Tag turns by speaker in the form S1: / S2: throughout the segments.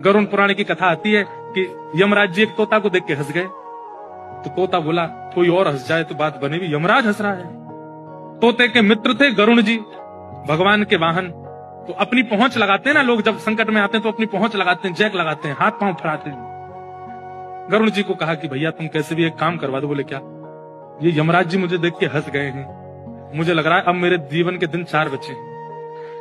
S1: गरुड़ पुराण की कथा आती है कि यमराज जी एक तोता को देख के हंस गए। तो तोता बोला कोई और हंस जाए तो बात बनेगी, यमराज हंस रहा है। तोते के मित्र थे गरुड़ जी, भगवान के वाहन। तो अपनी पहुंच लगाते हैं ना लोग, जब संकट में आते हैं तो अपनी पहुंच लगाते हैं, जैक लगाते हैं, हाथ पांव फड़ाते हैं। गरुड़ जी को कहा कि भैया तुम कैसे भी एक काम करवा दो। बोले क्या? ये यमराज जी मुझे देख के हंस गए हैं, मुझे लग रहा है अब मेरे जीवन के दिन 4 बचे हैं।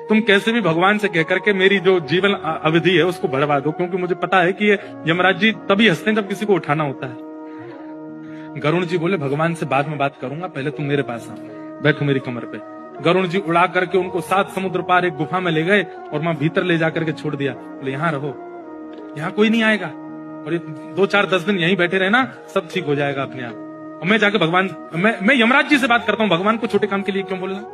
S1: तुम कैसे भी भगवान से कहकर के मेरी जो जीवन अवधि है उसको बढ़वा दो, क्योंकि मुझे पता है कि ये यमराज जी तभी हंसते हैं जब किसी को उठाना होता है। गरुड़ जी बोले भगवान से बाद में बात करूंगा, पहले तुम मेरे पास आओ, बैठो मेरी कमर पे। गरुड़ जी उड़ा करके उनको 7 समुद्र पार एक गुफा में ले गए और वहां भीतर ले जाकर के छोड़ दिया। बोले यहाँ रहो, यहाँ कोई नहीं आएगा, और ये 2-4-10 दिन यहीं बैठे रहना, सब ठीक हो जाएगा अपने आप। और मैं जाके भगवान, मैं यमराज जी से बात करता हूँ, भगवान को छोटे काम के लिए क्यों बोलना,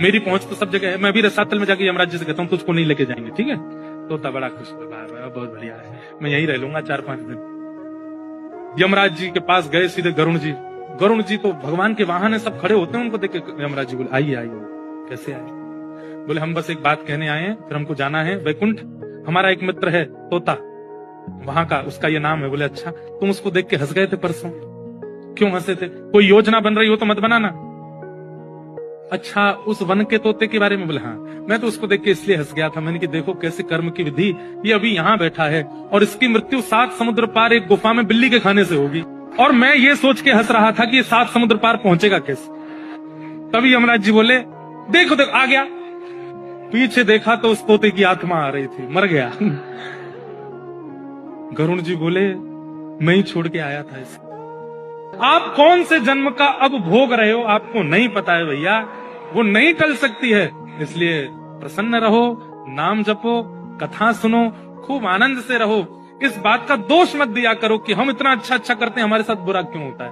S1: मेरी पहुंच तो सब जगह है। मैं भी रसातल में जाके यमराज जी से कहता हूँ तुझको नहीं लेके जाएंगे, ठीक है? तोता बड़ा खुश हुआ, बहुत बढ़िया है, मैं यहीं रह लूंगा 4-5 दिन। यमराज जी के पास गए सीधे गरुड़ जी। गरुड़ जी तो भगवान के वाहन है, सब खड़े होते हैं, उनको देख के यमराज जी बोले आइए आइए। कैसे आए? बोले हम बस एक बात कहने आए हैं, फिर हमको जाना है वैकुंठ। हमारा एक मित्र है तोता, वहां का, उसका ये नाम है। बोले अच्छा, तुम उसको देख के हंस गए थे परसों, क्यों हंसे थे? कोई योजना बन रही हो तो मत बनाना। अच्छा, उस वन के तोते के बारे में? बोले हाँ, मैं तो उसको देख के इसलिए हंस गया था, मैंने कि देखो कैसे कर्म की विधि, ये अभी यहाँ बैठा है और इसकी मृत्यु 7 समुद्र पार एक गुफा में बिल्ली के खाने से होगी, और मैं ये सोच के हंस रहा था कि ये 7 समुद्र पार पहुंचेगा कैसे। तभी यमराज जी बोले देखो देखो आ गया। पीछे देखा तो उस तोते की आत्मा आ रही थी, मर गया। गरुड़ जी बोले मैं ही छोड़ के आया था इसे। आप कौन से जन्म का अब भोग रहे हो आपको नहीं पता है भैया, वो नहीं टल सकती है। इसलिए प्रसन्न रहो, नाम जपो, कथा सुनो, खूब आनंद से रहो। इस बात का दोष मत दिया करो कि हम इतना अच्छा करते हैं, हमारे साथ बुरा क्यों होता है।